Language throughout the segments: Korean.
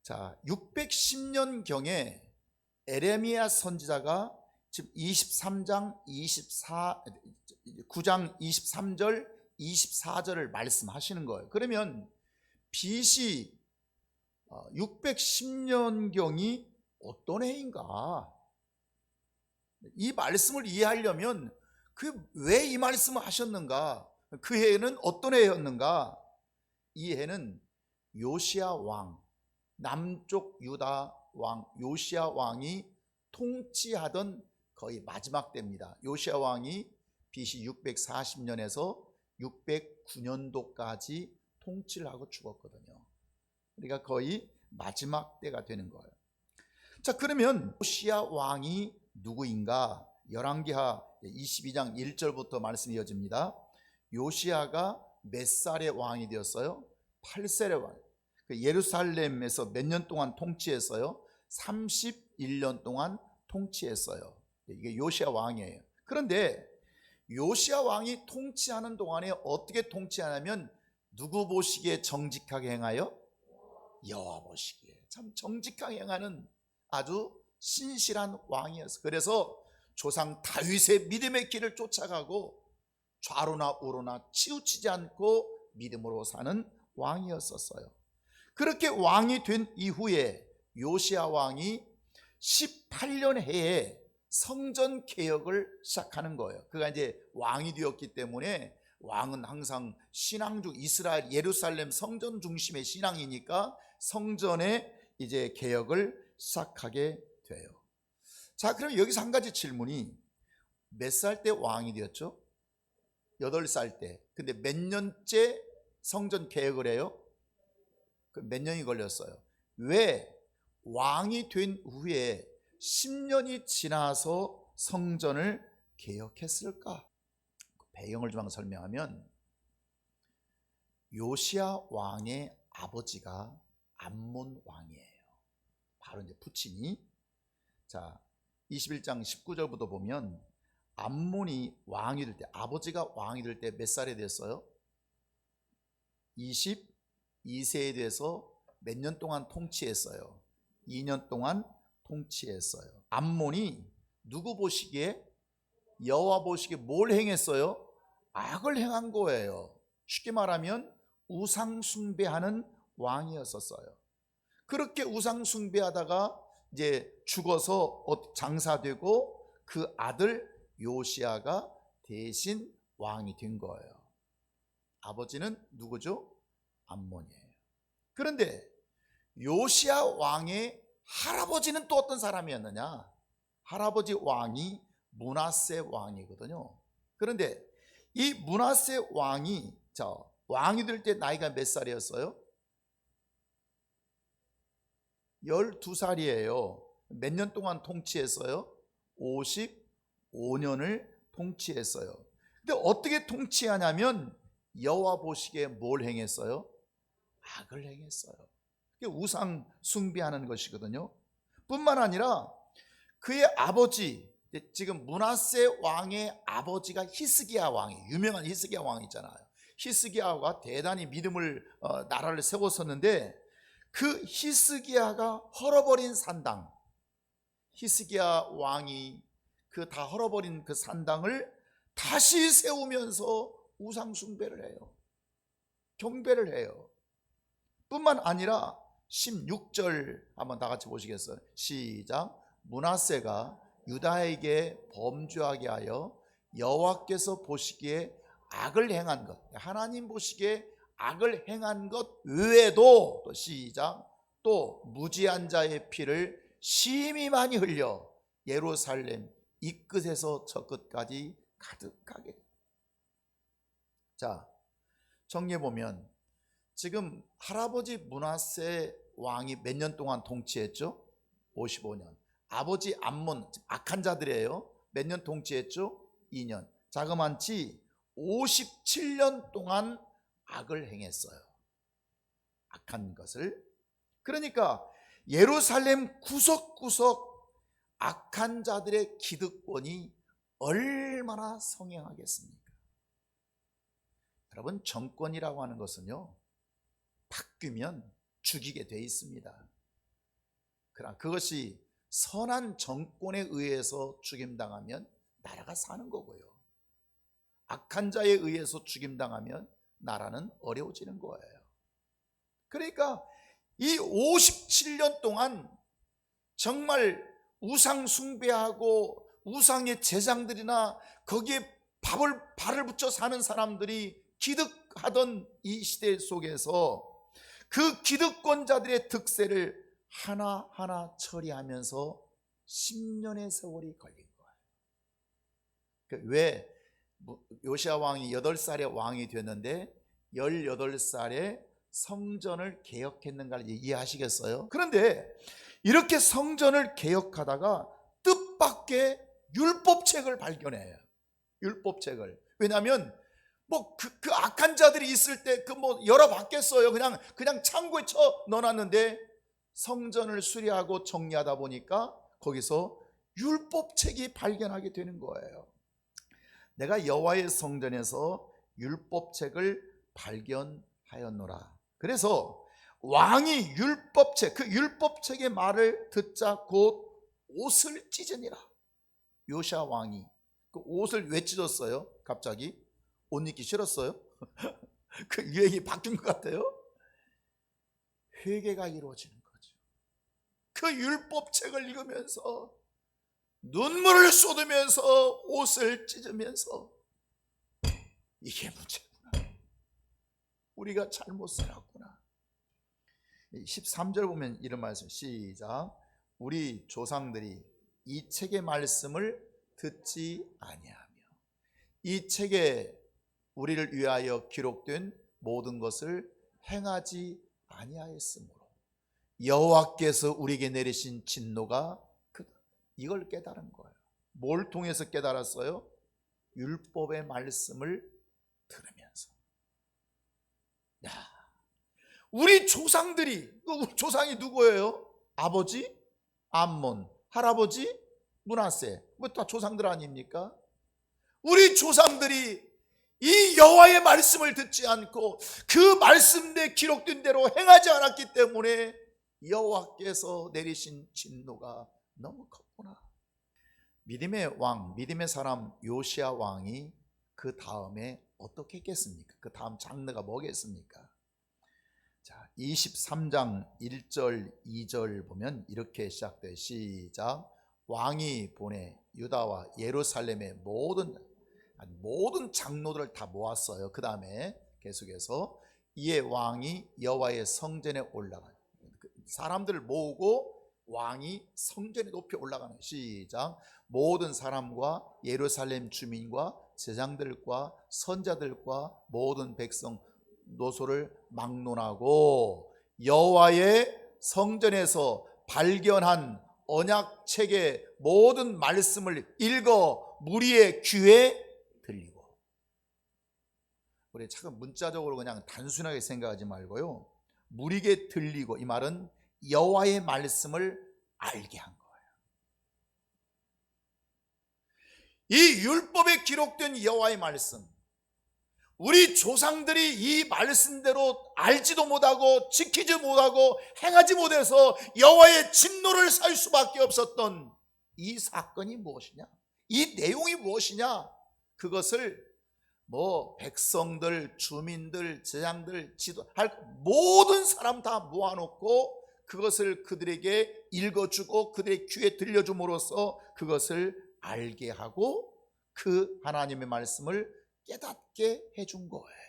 자, 610년경에 에레미야 선지자가 지금 9장 23절 24절을 말씀하시는 거예요. 그러면 BC 610년경이 어떤 해인가? 이 말씀을 이해하려면 왜 이 말씀을 하셨는가? 그 해에는 어떤 해였는가? 이 해는 요시야 왕, 남쪽 유다 왕 요시야 왕이 통치하던 거의 마지막 때입니다. 요시야 왕이 BC 640년에서 609년도까지 통치를 하고 죽었거든요. 그러니까 거의 마지막 때가 되는 거예요. 자, 그러면 요시야 왕이 누구인가? 열왕기하 22장 1절부터 말씀이 이어집니다. 요시야가 몇 살의 왕이 되었어요? 8살의 왕. 예루살렘에서 몇 년 동안 통치했어요? 31년 동안 통치했어요. 이게 요시야 왕이에요. 그런데 요시야 왕이 통치하는 동안에 어떻게 통치하냐면 누구 보시기에 정직하게 행하여? 여호와 보시기에 참 정직하게 행하는 아주 신실한 왕이었어요. 그래서 조상 다윗의 믿음의 길을 쫓아가고 좌로나 우로나 치우치지 않고 믿음으로 사는 왕이었었어요. 그렇게 왕이 된 이후에 요시야 왕이 18년 해에 성전 개혁을 시작하는 거예요. 그가 이제 왕이 되었기 때문에 왕은 항상 신앙주 이스라엘 예루살렘 성전 중심의 신앙이니까 성전의 이제 개혁을 시작하게 돼요. 자, 그럼 여기서 한 가지 질문이, 몇 살 때 왕이 되었죠? 8살 때. 근데 몇 년째 성전 개혁을 해요? 몇 년이 걸렸어요? 왜 왕이 된 후에 10년이 지나서 성전을 개혁했을까? 배경을 좀 설명하면, 요시야 왕의 아버지가 암몬 왕이에요. 바로 이제 부친이. 자, 21장 19절부터 보면 암몬이 왕이 될 때, 아버지가 왕이 될 때 몇 살이 됐어요? 22세에 대해서 몇 년 동안 통치했어요? 2년 동안 통치했어요. 암몬이 누구 보시기에? 여호와 보시기에 뭘 행했어요? 악을 행한 거예요. 쉽게 말하면 우상 숭배하는 왕이었었어요. 그렇게 우상 숭배하다가 이제 죽어서 장사되고 그 아들 요시야가 대신 왕이 된 거예요. 아버지는 누구죠? 암몬이에요. 그런데 요시야 왕의 할아버지는 또 어떤 사람이었느냐? 할아버지 왕이 므낫세 왕이거든요. 그런데 이 므낫세 왕이 왕이 될 때 나이가 몇 살이었어요? 12살이에요. 몇 년 동안 통치했어요? 55년을 통치했어요. 근데 어떻게 통치하냐면 여호와 보시기에 뭘 행했어요? 악을 행했어요. 그게 우상 숭배하는 것이거든요. 뿐만 아니라 그의 아버지, 지금 므낫세 왕의 아버지가 히스기야 왕이, 유명한 히스기야 왕 있잖아요. 히스기야가 대단히 믿음을 나라를 세웠었는데, 그 히스기야가 헐어버린 산당, 히스기야 왕이 그 다 헐어버린 그 산당을 다시 세우면서 우상 숭배를 해요. 경배를 해요. 뿐만 아니라 16절 한번 다 같이 보시겠어요? 시작. 므낫세가 유다에게 범죄하게 하여 여호와께서 보시기에 악을 행한 것, 하나님 보시기에 악을 행한 것 외에도, 또 시작, 또 무지한 자의 피를 심히 많이 흘려 예루살렘 이 끝에서 저 끝까지 가득하게. 자, 정리해 보면 지금 할아버지 므낫세 왕이 몇 년 동안 통치했죠? 55년. 아버지 암몬, 악한 자들이에요. 몇 년 통치했죠? 2년. 자그만치 57년 동안 악을 행했어요. 악한 것을. 그러니까 예루살렘 구석구석 악한 자들의 기득권이 얼마나 성행하겠습니까? 여러분, 정권이라고 하는 것은요, 바뀌면 죽이게 돼 있습니다. 그러나 그것이 선한 정권에 의해서 죽임당하면 나라가 사는 거고요, 악한 자에 의해서 죽임당하면 나라는 어려워지는 거예요. 그러니까 이 57년 동안 정말 우상 숭배하고 우상의 제장들이나 거기에 발을 붙여 사는 사람들이 기득하던 이 시대 속에서 그 기득권자들의 득세를 하나하나 처리하면서 10년의 세월이 걸린 거예요. 왜 요시야 왕이 8살에 왕이 됐는데 18살에 성전을 개혁했는가를 이해하시겠어요? 그런데 이렇게 성전을 개혁하다가 뜻밖의 율법책을 발견해요. 율법책을. 왜냐하면 그 악한 자들이 있을 때 열어봤겠어요. 그냥 창고에 쳐 넣어놨는데 성전을 수리하고 정리하다 보니까 거기서 율법책이 발견하게 되는 거예요. 내가 여호와의 성전에서 율법책을 발견하였노라. 그래서 왕이 그 율법책의 말을 듣자 곧 옷을 찢으니라. 요시야 왕이 그 옷을 왜 찢었어요? 갑자기 옷 입기 싫었어요? 그 유행이 바뀐 것 같아요. 회개가 이루어지는 거죠. 그 율법책을 읽으면서 눈물을 쏟으면서 옷을 찢으면서 이게 문제구나, 우리가 잘못 살았구나. 13절 보면 이런 말씀, 시작. 우리 조상들이 이 책의 말씀을 듣지 아니하며 이 책에 우리를 위하여 기록된 모든 것을 행하지 아니하였으므로 여호와께서 우리에게 내리신 진노가 크다. 이걸 깨달은 거예요. 뭘 통해서 깨달았어요? 율법의 말씀을 들으면서. 우리 조상들이, 조상이 누구예요? 아버지 암몬, 할아버지 므낫세, 다 조상들 아닙니까? 우리 조상들이 이 여호와의 말씀을 듣지 않고 그 말씀에 기록된 대로 행하지 않았기 때문에 여호와께서 내리신 진노가 너무 컸구나. 믿음의 왕, 믿음의 사람 요시야 왕이 그 다음에 어떻게 했겠습니까? 그 다음 장르가 뭐겠습니까? 자, 23장 1절 2절 보면 이렇게 시작돼. 시작. 왕이 보내 유다와 예루살렘의 모든 장로들을 다 모았어요. 그 다음에 계속해서 이에 왕이 여호와의 성전에 올라가, 사람들을 모으고 왕이 성전에 높이 올라가는. 시작. 모든 사람과 예루살렘 주민과 제장들과 선자들과 모든 백성 노소를 막론하고 여호와의 성전에서 발견한 언약책의 모든 말씀을 읽어 무리의 귀에 들리고. 우리 참 문자적으로 그냥 단순하게 생각하지 말고요, 무리에게 들리고, 이 말은 여호와의 말씀을 알게 한 거예요. 이 율법에 기록된 여호와의 말씀, 우리 조상들이 이 말씀대로 알지도 못하고 지키지 못하고 행하지 못해서 여호와의 진노를 살 수밖에 없었던 이 사건이 무엇이냐, 이 내용이 무엇이냐, 그것을 백성들, 주민들, 제장들, 지도할 모든 사람 다 모아놓고 그것을 그들에게 읽어주고 그들의 귀에 들려줌으로써 그것을 알게 하고 그 하나님의 말씀을 깨닫게 해준 거예요.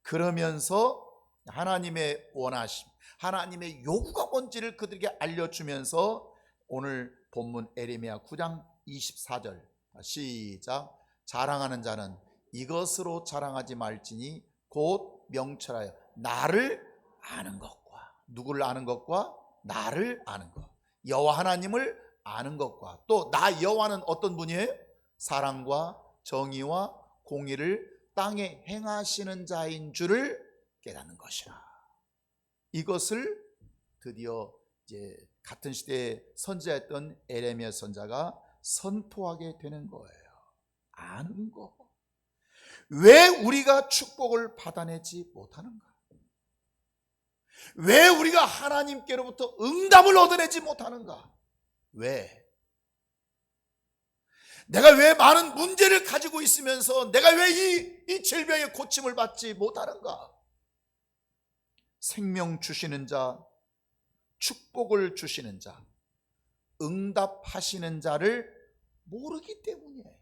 그러면서 하나님의 원하심, 하나님의 요구가 뭔지를 그들에게 알려주면서 오늘 본문 에레미야 9장 24절 시작. 자랑하는 자는 이것으로 자랑하지 말지니 곧 명철하여 나를 아는 것과, 누구를 아는 것과? 나를 아는 것, 여호와 하나님을 아는 것과, 또 나 여호와는 어떤 분이에요? 사랑과 정의와 공의를 땅에 행하시는 자인 줄을 깨닫는 것이라. 이것을 드디어 이제 같은 시대에 선지자였던 에레미야 선자가 선포하게 되는 거예요. 아는 거. 왜 우리가 축복을 받아내지 못하는가? 왜 우리가 하나님께로부터 응답을 얻어내지 못하는가? 왜? 내가 왜 많은 문제를 가지고 있으면서 내가 왜 이 질병의 고침을 받지 못하는가? 생명 주시는 자, 축복을 주시는 자, 응답하시는 자를 모르기 때문이에요.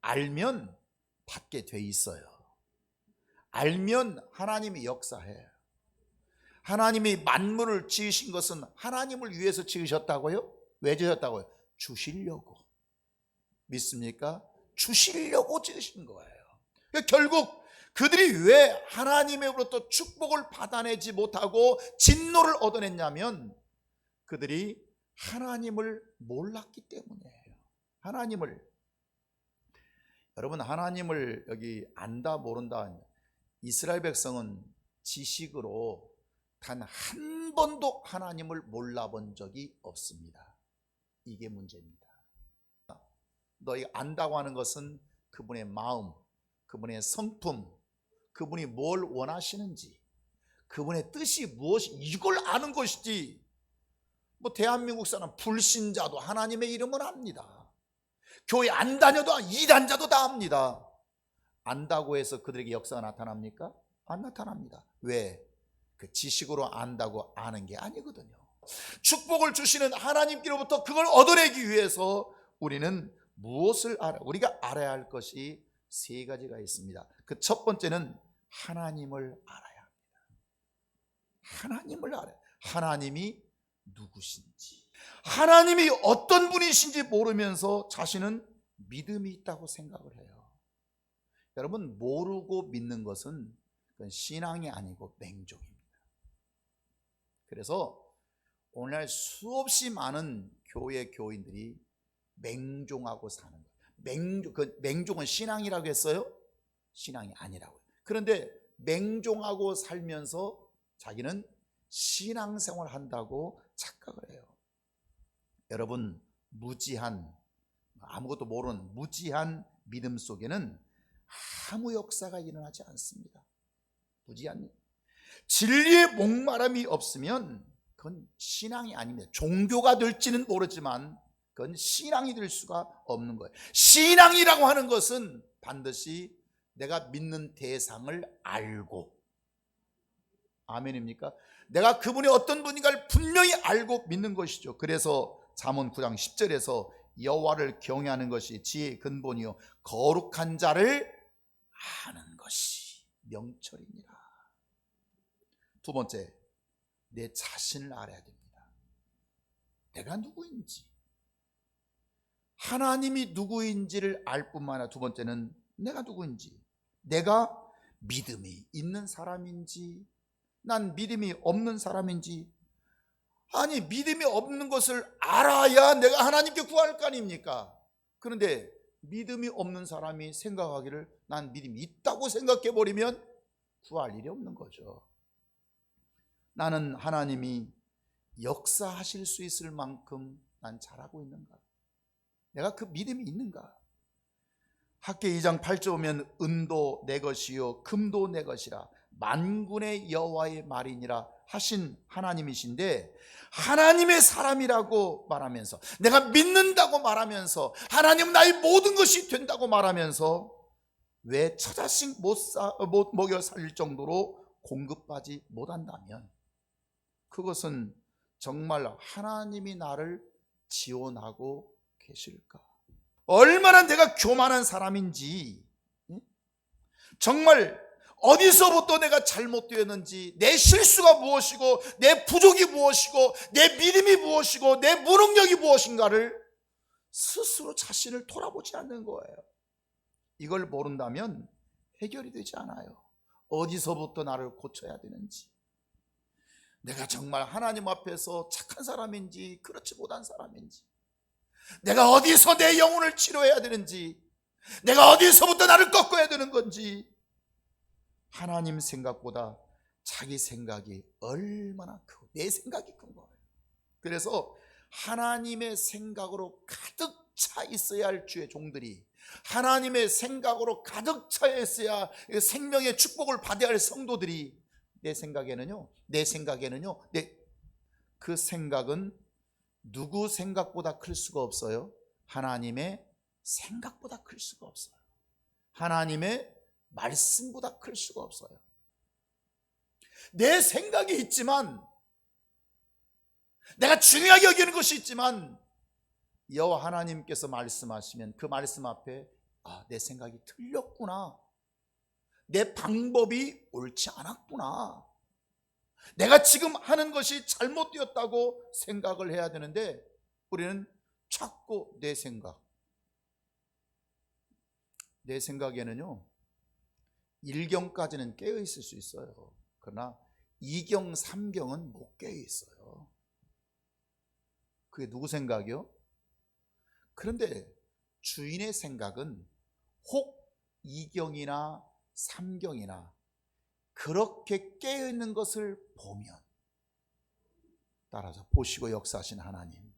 알면 받게 돼 있어요. 알면 하나님이 역사해요. 하나님이 만물을 지으신 것은 하나님을 위해서 지으셨다고요? 왜 지으셨다고요? 주시려고. 믿습니까? 주시려고 지으신 거예요. 결국 그들이 왜 하나님으로부터 축복을 받아내지 못하고 진노를 얻어냈냐면 그들이 하나님을 몰랐기 때문이에요. 여러분, 하나님을 여기 안다 모른다, 이스라엘 백성은 지식으로 단 한 번도 하나님을 몰라본 적이 없습니다. 이게 문제입니다. 너희 안다고 하는 것은 그분의 마음, 그분의 성품, 그분이 뭘 원하시는지, 그분의 뜻이 무엇이, 이걸 아는 것이지. 뭐 대한민국 사람 불신자도 하나님의 이름을 압니다. 교회 안 다녀도 이단자도 다 압니다. 안다고 해서 그들에게 역사가 나타납니까? 안 나타납니다. 왜? 그 지식으로 안다고 아는 게 아니거든요. 축복을 주시는 하나님께로부터 그걸 얻어내기 위해서 우리는 무엇을 우리가 알아야 할 것이 세 가지가 있습니다. 그 첫 번째는 하나님을 알아야 합니다. 하나님을 알아야, 하나님이 누구신지, 하나님이 어떤 분이신지 모르면서 자신은 믿음이 있다고 생각을 해요. 여러분, 모르고 믿는 것은 그건 신앙이 아니고 맹종입니다. 그래서 오늘날 수없이 많은 교회 교인들이 맹종하고 사는 거예요. 맹종은 신앙이라고 했어요? 신앙이 아니라고요. 그런데 맹종하고 살면서 자기는 신앙생활 한다고 착각을 해요. 여러분, 무지한, 아무것도 모르는 무지한 믿음 속에는 아무 역사가 일어나지 않습니다. 무지한 진리의 목마름이 없으면 그건 신앙이 아닙니다. 종교가 될지는 모르지만 그건 신앙이 될 수가 없는 거예요. 신앙이라고 하는 것은 반드시 내가 믿는 대상을 알고, 아멘입니까? 내가 그분이 어떤 분인가를 분명히 알고 믿는 것이죠. 그래서 잠언 9장 10절에서 여호와를 경외하는 것이 지혜의 근본이요 거룩한 자를 아는 것이 명철이니라. 두 번째, 내 자신을 알아야 됩니다. 내가 누구인지, 하나님이 누구인지를 알 뿐만 아니라 두 번째는 내가 누구인지, 내가 믿음이 있는 사람인지 난 믿음이 없는 사람인지. 아니, 믿음이 없는 것을 알아야 내가 하나님께 구할 거 아닙니까? 그런데 믿음이 없는 사람이 생각하기를 난 믿음이 있다고 생각해버리면 구할 일이 없는 거죠. 나는 하나님이 역사하실 수 있을 만큼 난 잘하고 있는가? 내가 그 믿음이 있는가? 학계 2장 8절 보면 은도 내 것이요 금도 내 것이라 만군의 여호와의 말이니라 하신 하나님이신데, 하나님의 사람이라고 말하면서, 내가 믿는다고 말하면서, 하나님은 나의 모든 것이 된다고 말하면서 왜 처자식 못 먹여 살릴 정도로 공급하지 못한다면 그것은 정말 하나님이 나를 지원하고 계실까? 얼마나 내가 교만한 사람인지, 정말 어디서부터 내가 잘못되었는지, 내 실수가 무엇이고 내 부족이 무엇이고 내 믿음이 무엇이고 내 무능력이 무엇인가를 스스로 자신을 돌아보지 않는 거예요. 이걸 모른다면 해결이 되지 않아요. 어디서부터 나를 고쳐야 되는지, 내가 정말 하나님 앞에서 착한 사람인지 그렇지 못한 사람인지, 내가 어디서 내 영혼을 치료해야 되는지, 내가 어디서부터 나를 꺾어야 되는 건지, 하나님 생각보다 자기 생각이 얼마나 크고 내 생각이 큰 거예요. 그래서 하나님의 생각으로 가득 차 있어야 할 주의 종들이, 하나님의 생각으로 가득 차 있어야 생명의 축복을 받아야 할 성도들이 내 생각에는요. 그 생각은 누구 생각보다 클 수가 없어요. 하나님의 생각보다 클 수가 없어요. 하나님의 말씀보다 클 수가 없어요. 내 생각이 있지만, 내가 중요하게 여기는 것이 있지만, 여호와 하나님께서 말씀하시면 그 말씀 앞에 내 생각이 틀렸구나, 내 방법이 옳지 않았구나, 내가 지금 하는 것이 잘못되었다고 생각을 해야 되는데, 우리는 자꾸 내 생각에는요 1경까지는 깨어 있을 수 있어요. 그러나 2경, 3경은 못 깨어 있어요. 그게 누구 생각이요? 그런데 주인의 생각은 혹 2경이나 3경이나 그렇게 깨어 있는 것을 보면, 따라서 보시고 역사하신 하나님,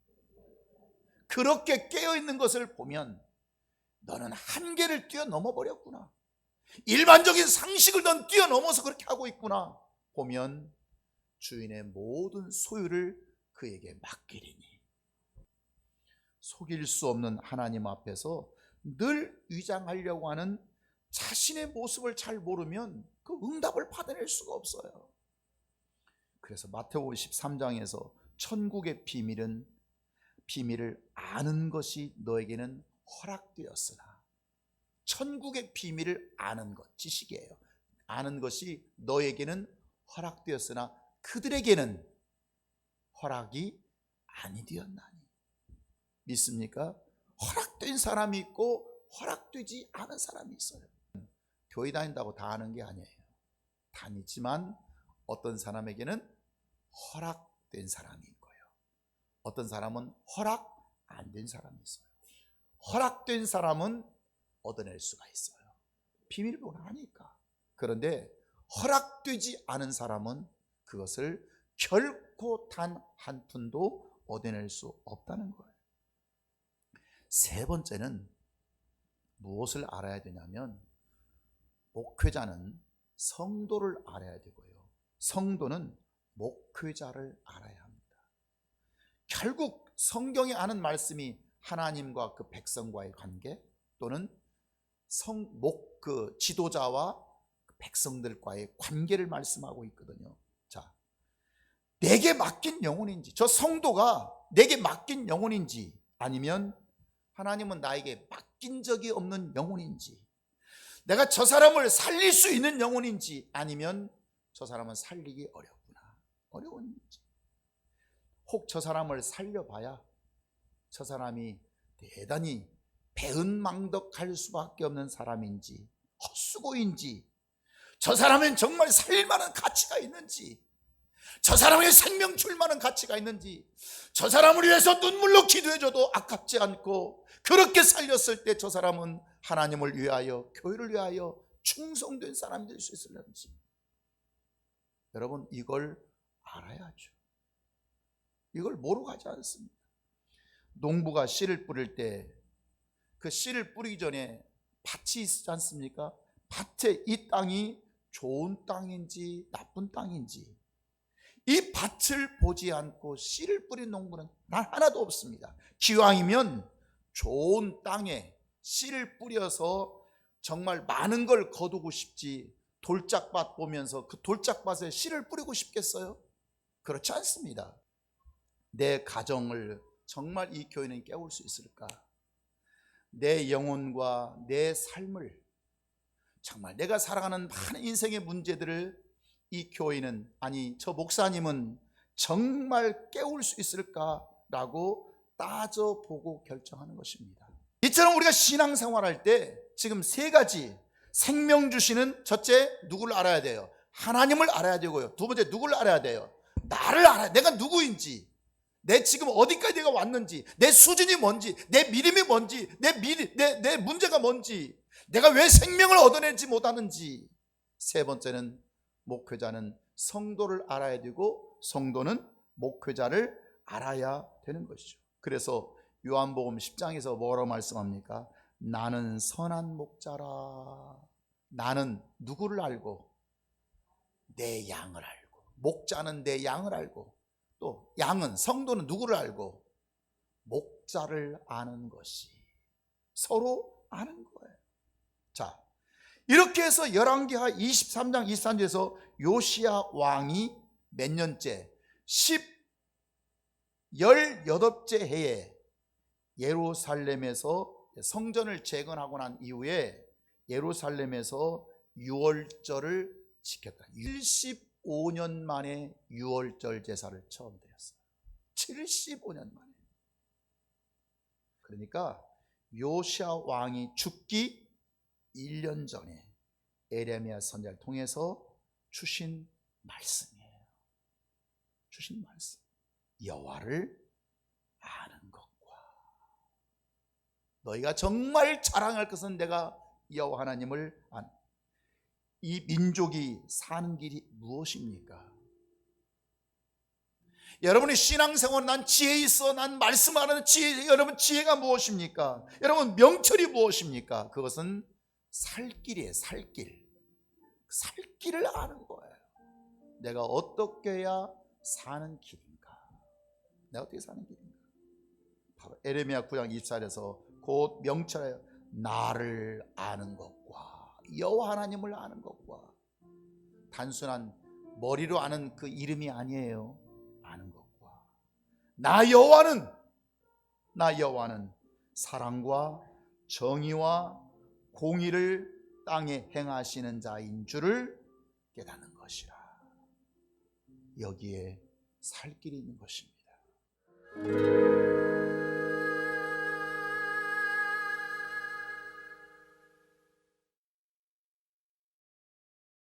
그렇게 깨어 있는 것을 보면 너는 한계를 뛰어넘어 버렸구나, 일반적인 상식을 넌 뛰어넘어서 그렇게 하고 있구나 보면 주인의 모든 소유를 그에게 맡기리니. 속일 수 없는 하나님 앞에서 늘 위장하려고 하는 자신의 모습을 잘 모르면 그 응답을 받아낼 수가 없어요. 그래서 마태복음 13장에서 천국의 비밀을 아는 것이 너에게는 허락되었으나, 천국의 비밀을 아는 것, 지식이에요. 아는 것이 너에게는 허락되었으나 그들에게는 허락이 아니되었나니. 믿습니까? 허락된 사람이 있고 허락되지 않은 사람이 있어요. 교회 다닌다고 다 아는 게 아니에요. 다니지만 어떤 사람에게는 허락된 사람이 있고요, 어떤 사람은 허락 안 된 사람이 있어요. 허락된 사람은 얻어낼 수가 있어요. 비밀번호 아니까. 그런데 허락되지 않은 사람은 그것을 결코 단 한 푼도 얻어낼 수 없다는 거예요. 세 번째는 무엇을 알아야 되냐면, 목회자는 성도를 알아야 되고요, 성도는 목회자를 알아야 합니다. 결국 성경에 아는 말씀이 하나님과 그 백성과의 관계, 또는 지도자와 백성들과의 관계를 말씀하고 있거든요. 자, 내게 맡긴 영혼인지, 저 성도가 내게 맡긴 영혼인지, 아니면 하나님은 나에게 맡긴 적이 없는 영혼인지, 내가 저 사람을 살릴 수 있는 영혼인지, 아니면 저 사람은 살리기 어려운지, 혹 저 사람을 살려봐야 저 사람이 대단히 배은망덕할 수밖에 없는 사람인지, 헛수고인지, 저 사람은 정말 살릴 만한 가치가 있는지, 저 사람에게 생명 줄 만한 가치가 있는지, 저 사람을 위해서 눈물로 기도해줘도 아깝지 않고 그렇게 살렸을 때 저 사람은 하나님을 위하여, 교회를 위하여 충성된 사람이 될 수 있을는지, 여러분 이걸 알아야죠. 이걸 모르고 하지 않습니다. 농부가 씨를 뿌릴 때 그 씨를 뿌리기 전에 밭이 있지 않습니까? 밭에 이 땅이 좋은 땅인지 나쁜 땅인지, 이 밭을 보지 않고 씨를 뿌린 농부는 단 하나도 없습니다. 기왕이면 좋은 땅에 씨를 뿌려서 정말 많은 걸 거두고 싶지, 돌짝밭 보면서 그 돌짝밭에 씨를 뿌리고 싶겠어요? 그렇지 않습니다. 내 가정을 정말 이 교회는 깨울 수 있을까? 내 영혼과 내 삶을, 정말 내가 살아가는 많은 인생의 문제들을 이 교회는, 아니 저 목사님은 정말 깨울 수 있을까라고 따져보고 결정하는 것입니다. 이처럼 우리가 신앙생활할 때 지금 세 가지, 생명 주시는 첫째 누구를 알아야 돼요? 하나님을 알아야 되고요. 두 번째 누구를 알아야 돼요? 나를 알아야, 내가 누구인지, 내 지금 어디까지 내가 왔는지, 내 수준이 뭔지, 내 믿음이 뭔지, 내 문제가 뭔지, 내가 왜 생명을 얻어내지 못하는지. 세 번째는 목회자는 성도를 알아야 되고, 성도는 목회자를 알아야 되는 것이죠. 그래서 요한복음 10장에서 뭐라고 말씀합니까? 나는 선한 목자라. 나는 누구를 알고? 내 양을 알고, 목자는 내 양을 알고, 또 양은, 성도는 누구를 알고? 목자를 아는 것이, 서로 아는 거예요. 자, 이렇게 해서 열왕기하 23장 23절에서 요시야 왕이 몇 년째? 18째 해에 예루살렘에서 성전을 재건하고 난 이후에 예루살렘에서 유월절을 지켰다. 75년 만에 유월절 제사를 처음 드렸어요. 75년 만에. 그러니까 요시야 왕이 죽기 1년 전에 에레미야 선지자를 통해서 주신 말씀이에요. 주신 말씀. 여호와를 아는 것과, 너희가 정말 자랑할 것은 내가 여호와 하나님을 아는. 이 민족이 사는 길이 무엇입니까? 여러분의 신앙생활은 난 지혜 있어, 난 말씀하는 지혜, 여러분 지혜가 무엇입니까? 여러분 명철이 무엇입니까? 그것은 살 길이에요. 살 길. 살 길을 아는 거예요. 내가 어떻게 해야 사는 길인가? 내가 어떻게 사는 길인가? 바로 에레미야 9장 24절에서 곧 명철하여 나를 아는 것과 여호와 하나님을 아는 것과, 단순한 머리로 아는 그 이름이 아니에요. 아는 것과, 나 여호와는 사랑과 정의와 공의를 땅에 행하시는 자인 줄을 깨닫는 것이라. 여기에 살 길이 있는 것입니다.